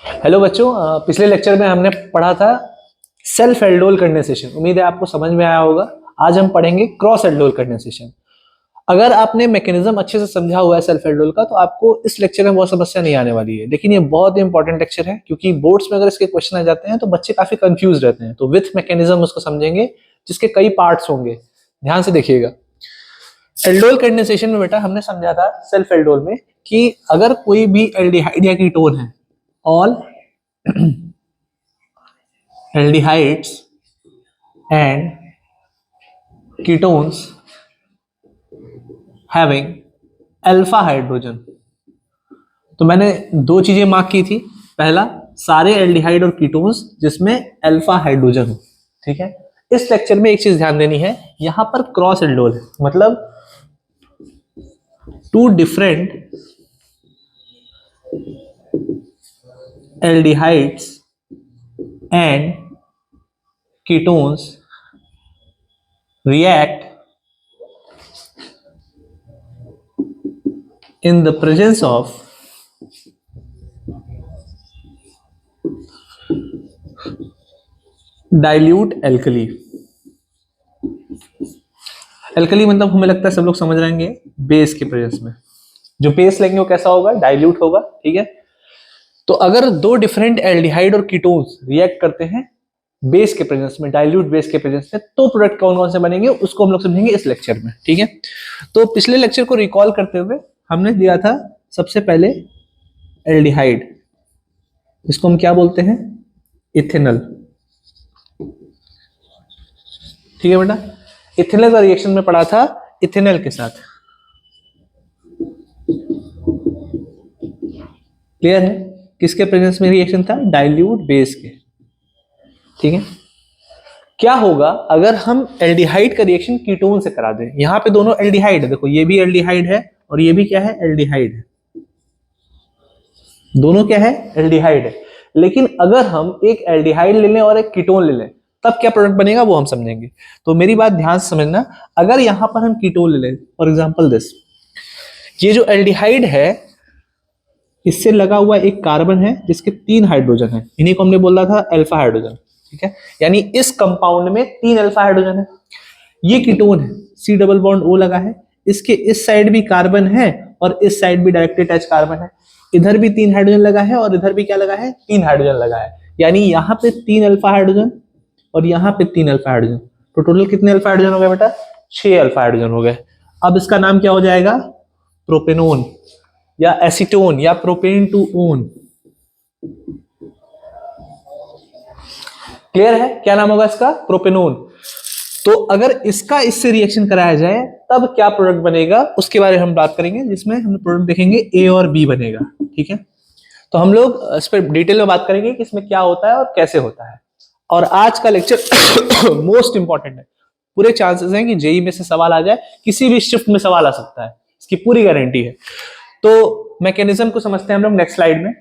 Hello बच्चों, पिछले lecture में हमने पढ़ा था सेल्फ एल्डोल कंडेंसेशन। उम्मीद है आपको समझ में आया होगा। आज हम पढ़ेंगे क्रॉस एल्डोल कंडेंसेशन। अगर आपने मैकेनिज्म अच्छे से समझा हुआ है सेल्फ एल्डोल का, तो आपको इस लेक्चर में बहुत समस्या नहीं आने वाली है। लेकिन ये बहुत ही इंपॉर्टेंट लेक्चर है, क्योंकि बोर्ड्स में अगर इसके क्वेश्चन आ जाते हैं तो बच्चे काफी कंफ्यूज रहते हैं। तो विथ मैकेनिज्म उसको समझेंगे, जिसके कई पार्ट्स होंगे। ध्यान से देखिएगा। एल्डोल कंडेंसेशन में बेटा हमने समझा था सेल्फ एल्डोल में कि अगर कोई भी एल्डिहाइड या कीटोन है, all aldehydes and ketones having alpha hydrogen. तो मैंने दो चीजें मार्क की थी। पहला, सारे एल्डिहाइड और कीटोन्स जिसमें अल्फा हाइड्रोजन हो। ठीक है। इस लेक्चर में एक चीज ध्यान देनी है, यहां पर क्रॉस एल्डोल है, मतलब two different aldehydes and ketones react in the presence of dilute alkali। Alkali मतलब हमें लगता है सब लोग समझ रहेंगे, बेस के प्रेजेंस में। जो बेस लेंगे वो कैसा होगा? डाइल्यूट होगा। ठीक है। तो अगर दो डिफरेंट एल्डिहाइड और कीटोन्स रिएक्ट करते हैं बेस के प्रेजेंस में, डाइल्यूट बेस के प्रेजेंस में, तो प्रोडक्ट कौन कौन से बनेंगे उसको हम लोग समझेंगे इस लेक्चर में। ठीक है। तो पिछले लेक्चर को रिकॉल करते हुए हमने दिया था सबसे पहले एल्डिहाइड, इसको हम क्या बोलते हैं? इथेनॉल। ठीक है बेटा। इथेनॉल का रिएक्शन में पढ़ा था इथेनॉल के साथ। क्लियर है? किसके प्रेजेंस में रिएक्शन था? डाइल्यूट बेस के। ठीक है। क्या होगा अगर हम एल्डिहाइड का रिएक्शन कीटोन से करा दें? यहां पे दोनों एल्डिहाइड है, देखो ये भी एल्डिहाइड है और ये भी क्या है? एल्डिहाइड है। दोनों क्या है? एल्डिहाइड है। लेकिन अगर हम एक एल्डिहाइड ले लें और एक कीटोन ले लें, तब क्या प्रोडक्ट बनेगा वो हम समझेंगे। तो मेरी बात ध्यान से समझना। अगर यहां पर हम कीटोन ले लें, फॉर एग्जांपल दिस, ये जो एल्डिहाइड है इससे लगा हुआ एक कार्बन है जिसके 3 हाइड्रोजन है, इन्हीं को हमने बोला था अल्फा हाइड्रोजन। ठीक है। यानी इस कंपाउंड में 3 अल्फा हाइड्रोजन है। ये कीटोन है, सी डबल बॉन्ड ओ लगा है, इसके इस साइड भी कार्बन है और इस साइड भी डायरेक्टली अटैच कार्बन है। इधर भी 3 हाइड्रोजन लगा है और इधर भी क्या लगा है? 3 हाइड्रोजन लगा है। यानी यहाँ पे 3 अल्फा हाइड्रोजन और यहाँ पे 3 अल्फा हाइड्रोजन। तो टोटल कितने अल्फा हाइड्रोजन हो गए बेटा? 6 अल्फा हाइड्रोजन हो गए। अब इसका नाम क्या हो जाएगा? प्रोपेनोन या एसीटोन या प्रोपेन टू ओन। क्लियर है? क्या नाम होगा इसका? प्रोपेनोन। तो अगर इसका इससे रिएक्शन कराया जाए तब क्या प्रोडक्ट बनेगा उसके बारे में हम बात करेंगे, जिसमें हम प्रोडक्ट देखेंगे ए और बी बनेगा। ठीक है। तो हम लोग इस पर डिटेल में बात करेंगे कि इसमें क्या होता है और कैसे होता है। और आज का लेक्चर मोस्ट इंपॉर्टेंट है। पूरे चांसेस हैं कि जेई में से सवाल आ जाए, किसी भी शिफ्ट में सवाल आ सकता है, इसकी पूरी गारंटी है। तो मैकेनिज्म को समझते हैं हम लोग नेक्स्ट स्लाइड में।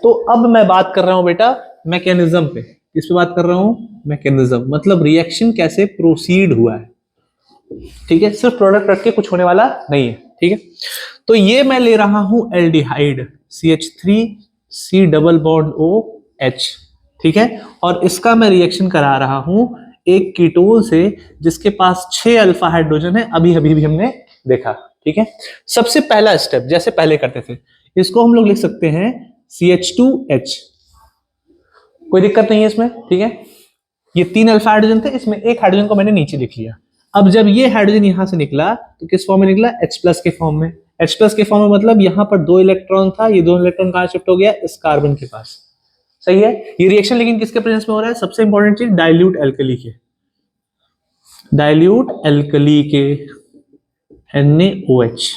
तो अब मैं बात कर रहा हूं बेटा मैकेनिज्म पे। किस पे बात कर रहा हूं? मैकेनिज्म, मतलब रिएक्शन कैसे प्रोसीड हुआ है। ठीक है। सिर्फ प्रोडक्ट रख के कुछ होने वाला नहीं है। ठीक है। तो ये मैं ले रहा हूं aldehyde CH3C double bond OH। ठीक है। और इसका मैं रिएक्शन करा रहा हूं एक कीटोन से जिसके पास 6 अल्फा हाइड्रोजन है। अभी अभी भी हमने देखा। ठीक है। सबसे पहला स्टेप जैसे पहले करते थे, इसको हम लोग लिख सकते हैं CH2H। कोई दिक्कत नहीं है इसमें। ठीक है। ये 3 अल्फा हाइड्रोजन थे, इसमें एक हाइड्रोजन को मैंने नीचे लिख लिया। अब जब ये हाइड्रोजन यहां से निकला तो किस फॉर्म में निकला? H+ के फॉर्म में। H+ के फॉर्म में मतलब यहां पर 2 इलेक्ट्रॉन था, ये 2 इलेक्ट्रॉन कहां शिफ्ट हो गया? इस कार्बन के पास। सही है। ये रिएक्शन लेकिन किसके प्रेजेंस में हो रहा है? सबसे इंपॉर्टेंट चीज, डाइल्यूट एल्कली के। डाइल्यूट एल्कली के NaOH।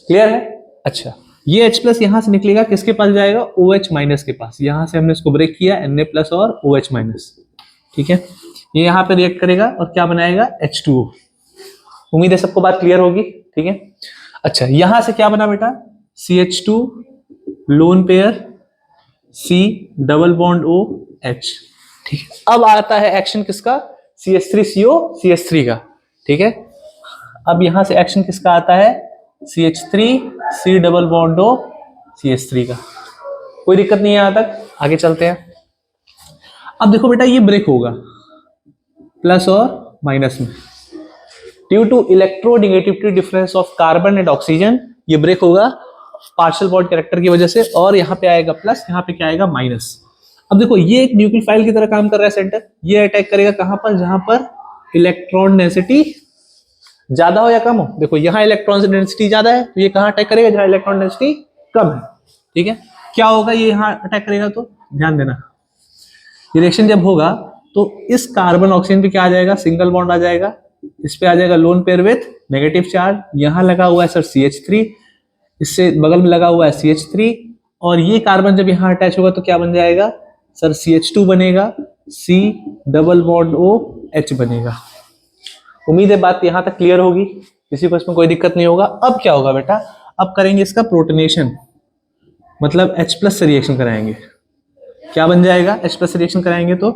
क्लियर है? अच्छा, ये H+ यहां से निकलेगा, किसके पास जाएगा? OH- के पास। यहां से हमने इसको ब्रेक किया, Na+ और OH-। ठीक है। ये यहां पे रिएक्ट करेगा और क्या बनाएगा? H2O। उम्मीद है सबको बात क्लियर होगी। ठीक है। अच्छा, यहां से क्या बना बेटा? CH2 lone pair C double bond O H। ठीक है, अब आता है एक्शन किसका, CH3CO CH3 का। ठीक है, अब यहां से एक्शन किसका आता है, CH3 C double bond O CH3 का। कोई दिक्कत नहीं है यहां तक, आगे चलते हैं। अब देखो बेटा ये ब्रेक होगा प्लस और माइनस में, due to electronegativity difference of carbon and oxygen, ये ब्रेक होगा पार्शियल बॉन्ड कैरेक्टर की वजह से, और यहाँ पे आएगा प्लस, यहाँ पे क्या आएगा माइनस। अब देखो ये एक न्यूक्लियोफाइल की तरह काम कर रहा है सेंटर, ये अटैक करेगा कहां पर, जहां पर इलेक्ट्रॉन डेंसिटी ज्यादा हो या कम हो। देखो यहाँ इलेक्ट्रॉन डेंसिटी ज्यादा है, तो ये कहां अटैक करेगा, जहां इलेक्ट्रॉन डेंसिटी कम है। ठीक है, क्या होगा, ये यहाँ अटैक करेगा, तो ध्यान देना रिएक्शन जब होगा तो इस कार्बन ऑक्सीजन पे क्या आ जाएगा, सिंगल बॉन्ड आ जाएगा, इस पे आ जाएगा lone pair with negative charge, यहां लगा हुआ है सर CH3, इससे बगल में लगा हुआ है CH3, और ये कार्बन जब यहां अटैच होगा तो क्या बन जाएगा सर, CH2 बनेगा, C double bond O H बनेगा। उम्मीद है बात यहां तक क्लियर होगी, किसी को इसमें कोई दिक्कत नहीं होगा। अब क्या होगा बेटा, अब करेंगे इसका प्रोटोनेशन, मतलब H+ से रिएक्शन कराएंगे, क्या बन जाएगा, H+ से रिएक्शन कराएंगे तो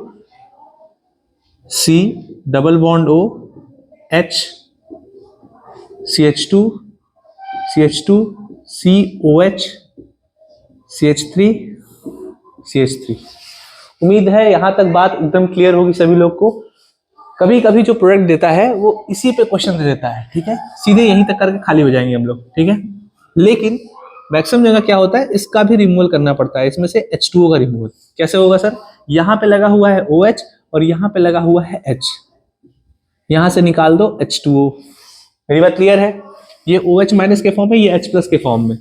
C double bond O H CH2 CH2 COH CH3 CH3। उम्मीद है यहां तक बात एकदम क्लियर होगी सभी लोग को। कभी कभी जो प्रोडक्ट देता है वो इसी पे क्वेश्चन दे देता है, ठीक है, सीधे यहीं तक करके खाली हो जाएंगे हम लोग। ठीक है, लेकिन मैक्सिमम जगह क्या होता है, इसका भी रिमूवल करना पड़ता है, इसमें से H2O का रिमूवल कैसे होगा सर, यहाँ पे लगा हुआ है OH और यहाँ पे लगा हुआ है H, यहां से निकाल दो H2O। मेरी बात क्लियर है, ये OH माइनस के फॉर्म में, ये H+ के फॉर्म में,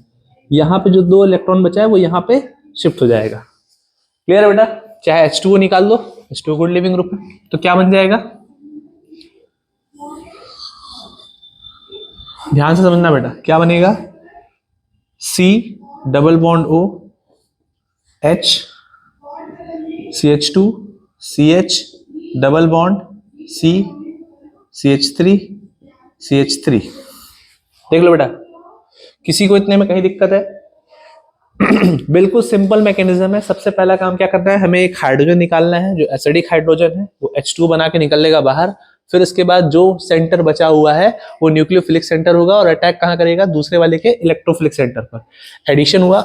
यहाँ पे जो 2 इलेक्ट्रॉन बचा है वो यहाँ पे शिफ्ट हो जाएगा। क्लियर है बेटा, चाहे H2O निकाल दो, H2O गुड लिविंग ग्रुप है, तो क्या बन जाएगा, ध्यान से समझना बेटा, क्या बनेगा, C double bond O H CH2 CH double bond C CH3 CH3। देख लो बेटा, किसी को इतने में कहीं दिक्कत है? बिल्कुल सिंपल मैकेनिज्म है। सबसे पहला काम क्या करना है, हमें एक हाइड्रोजन निकालना है, जो एसिडिक हाइड्रोजन है वो H2 बना के निकलेगा बाहर। फिर इसके बाद जो सेंटर बचा हुआ है वो न्यूक्लियोफिलिक सेंटर होगा और अटैक कहाँ करेगा, दूसरे वाले के इलेक्ट्रोफिलिक सेंटर पर। एडिशन हुआ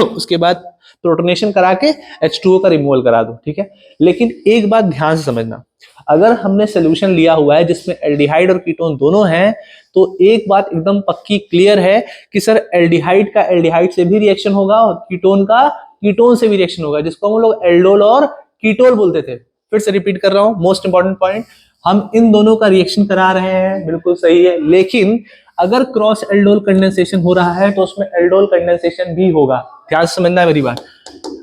उसके बाद प्रोटोनेशन करा के H2O का रिमूवल करा दो। ठीक है, लेकिन एक बात ध्यान से समझना, अगर हमने सोल्यूशन लिया हुआ है जिसमें एल्डिहाइड और कीटोन दोनों हैं, तो एक बात एकदम पक्की क्लियर है कि सर एल्डिहाइड का एल्डिहाइड से भी रिएक्शन होगा और कीटोन का कीटोन से भी रिएक्शन होगा, जिसको हम लोग एल्डोल और कीटोल बोलते थे। फिर से रिपीट कर रहा हूं, मोस्ट इंपॉर्टेंट पॉइंट, हम इन दोनों का रिएक्शन करा रहे हैं, बिल्कुल सही है, लेकिन अगर क्रॉस एल्डोल कंडेंसेशन हो रहा है तो उसमें एल्डोल कंडेंसेशन भी होगा। ध्यान से समझना है मेरी बात।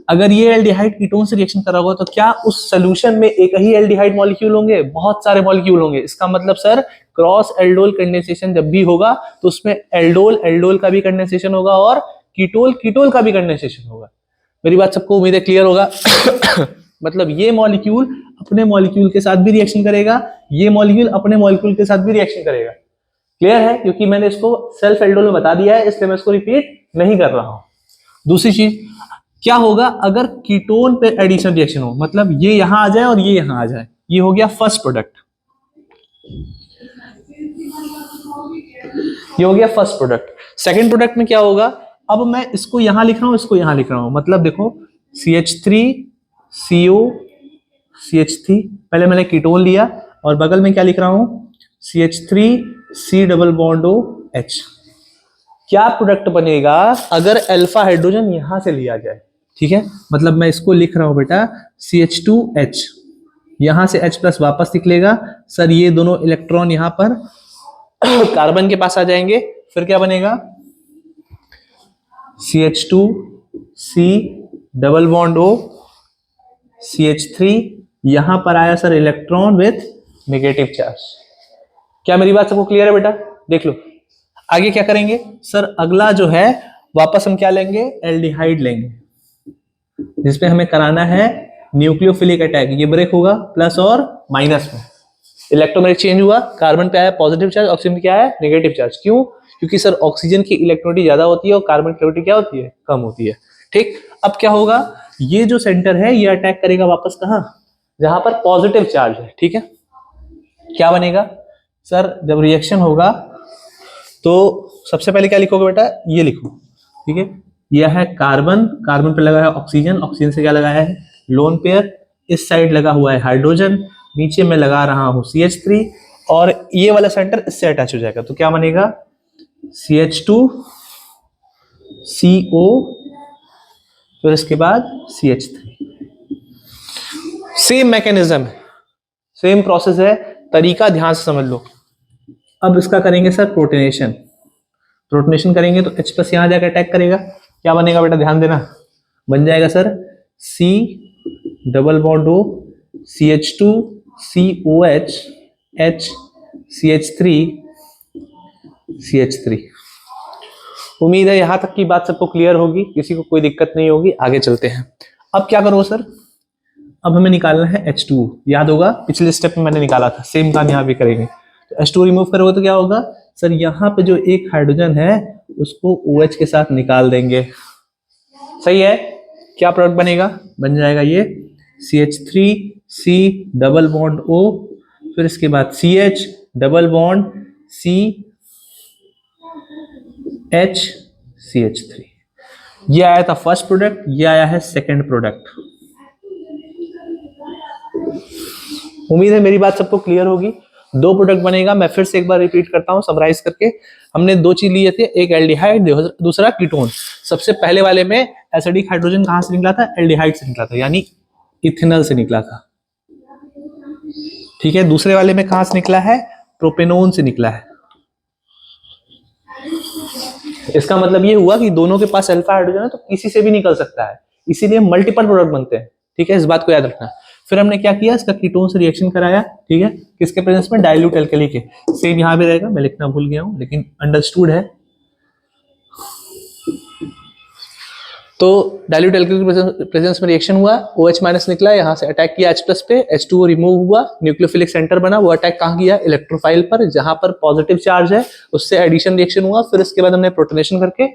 अगर ये एल्डिहाइड कीटोन से रिएक्शन कर रहा होगा तो क्या उस सोल्यूशन में एक ही एल्डिहाइड मॉलिक्यूल होंगे, बहुत सारे मॉलिक्यूल होंगे। इसका मतलब सर क्रॉस एल्डोल कंडेंसेशन जब भी होगा तो उसमें एल्डोल एल्डोल का भी कंडेंसेशन होगा और कीटोल कीटोल का भी कंडेंसेशन होगा। मेरी बात सबको उम्मीद है क्लियर होगा। मतलब ये मॉलिक्यूल अपने मॉलिक्यूल के साथ भी रिएक्शन करेगा, ये मॉलिक्यूल अपने मॉलिक्यूल के साथ भी रिएक्शन करेगा। क्लियर है, क्योंकि मैंने इसको सेल्फ एल्डोल में बता दिया है, इसलिए मैं इसको रिपीट नहीं कर रहा हूं। दूसरी चीज क्या होगा, अगर कीटोन पे एडिशन रिएक्शन हो, मतलब ये यहां आ जाए और ये यहां आ जाए, ये हो गया फर्स्ट प्रोडक्ट, ये हो गया फर्स्ट प्रोडक्ट। सेकंड प्रोडक्ट में क्या होगा, अब मैं इसको यहां लिख रहा हूं, इसको यहां लिख रहा हूं, मतलब देखो CH3 CO CH3, पहले मैंने कीटोन लिया और बगल में क्या लिख रहा हूं, CH3 C double bond O H। क्या प्रोडक्ट बनेगा अगर अल्फा हाइड्रोजन यहां से लिया जाए। ठीक है, मतलब मैं इसको लिख रहा हूं बेटा CH2H, यहां से H+ वापस निकलेगा सर, ये दोनों इलेक्ट्रॉन यहां पर कार्बन के पास आ जाएंगे, फिर क्या बनेगा CH2 C double bond O CH3, यहां पर आया sir electron with negative charge. क्या मेरी बात सबको क्लियर है बेटा? देख लो आगे क्या करेंगे सर, अगला जो है वापस हम क्या लेंगे, एल्डिहाइड लेंगे, जिसमें हमें कराना है न्यूक्लियोफिलिक अटैक। ये ब्रेक होगा प्लस और माइनस में, इलेक्ट्रोन चेंज हुआ, कार्बन पे आया पॉजिटिव चार्ज, ऑक्सीजन पे क्या है नेगेटिव चार्ज। क्यों? क्योंकि सर ऑक्सीजन की इलेक्ट्रोनिटी ज्यादा होती है और कार्बन की इलेक्ट्रोनिटी क्या होती है, कम होती है। ठीक, अब क्या होगा, ये जो सेंटर है ये अटैक करेगा वापस कहाँ, जहां पर पॉजिटिव चार्ज है। ठीक है, क्या बनेगा सर, जब रिएक्शन होगा तो सबसे पहले क्या लिखोगे बेटा, ये लिखो। ठीक है, यह है कार्बन, कार्बन पे लगा है ऑक्सीजन, ऑक्सीजन से क्या लगाया है लोन पेयर, इस साइड लगा हुआ है हाइड्रोजन, नीचे में लगा रहा हूं CH3 और ये वाला सेंटर इससे अटैच हो जाएगा, तो क्या बनेगा CH2 CO, फिर इसके बाद CH3। सेम मैकेनिज्म है, सेम प्रोसेस है, तरीका ध्यान से समझ लो। अब इसका करेंगे सर प्रोटोनेशन, प्रोटोनेशन करेंगे तो H प्लस यहां जाकर अटैक करेगा, क्या बनेगा बेटा ध्यान देना, बन जाएगा sir C double bond O CH2 COH H CH3 CH3। उम्मीद है यहां तक की बात सबको क्लियर होगी, किसी को कोई दिक्कत नहीं होगी, आगे चलते हैं। अब क्या करो सर, अब हमें निकालना है H2, याद होगा पिछले स्टेप में मैंने निकाला था, सेम काम यहाँ भी करेंगे। तो H2 रिमूव करोगे तो क्या होगा सर, यहाँ पे जो एक हाइड्रोजन है उसको OH के साथ निकाल देंगे, सही है। क्या प्रोडक्ट बनेगा, बन जाएगा ये CH3 C double bond O, फिर इसके बाद CH double bond C H CH3। ये आया था फर्स्ट प्रोडक्ट, ये आया है सेकेंड प्रोडक्ट। उम्मीद है मेरी बात सबको क्लियर होगी। दो प्रोडक्ट बनेगा, मैं फिर से एक बार रिपीट करता हूं समराइज करके। हमने दो चीज लिए थे, एक एल्डिहाइड दूसरा कीटोन। सबसे पहले वाले में एसिडिक हाइड्रोजन कहां से निकला था, एल्डिहाइड से निकला था, यानी इथेनॉल से निकला था। ठीक है, दूसरे वाले में कहां से निकला है, प्रोपेनोन से निकला है। इसका मतलब ये हुआ कि दोनों के पास अल्फा हाइड्रोजन है तो किसी से भी निकल सकता है, इसीलिए मल्टीपल प्रोडक्ट बनते हैं। ठीक है, इस बात को याद रखना। फिर हमने क्या किया, इसका कीटोन से रिएक्शन कराया। ठीक है, किसके प्रेजेंस में, डाइल्यूट एल्कली के। सेम यहां भी रहेगा, मैं लिखना भूल गया हूं लेकिन अंडरस्टूड है। तो डाइल्यूट एल्कली के प्रेजेंस में रिएक्शन हुआ, OH माइनस निकला, यहां से अटैक किया H प्लस पे, H2O रिमूव हुआ, न्यूक्लियोफिलिक सेंटर बना, वो अटैक कहां किया, इलेक्ट्रोफाइल पर, जहां पर पॉजिटिव चार्ज है, उससे एडिशन रिएक्शन हुआ। फिर इसके बाद हमने प्रोटोनेशन करके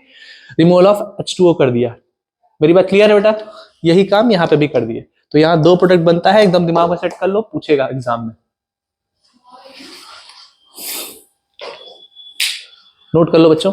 रिमूवल ऑफ H2O कर दिया। मेरी बात क्लियर है बेटा, यही काम यहाँ पे भी कर दिए। तो यहाँ दो प्रोडक्ट बनता है, एकदम दिमाग में सेट कर लो, पूछेगा एग्जाम में। नोट कर लो बच्चों।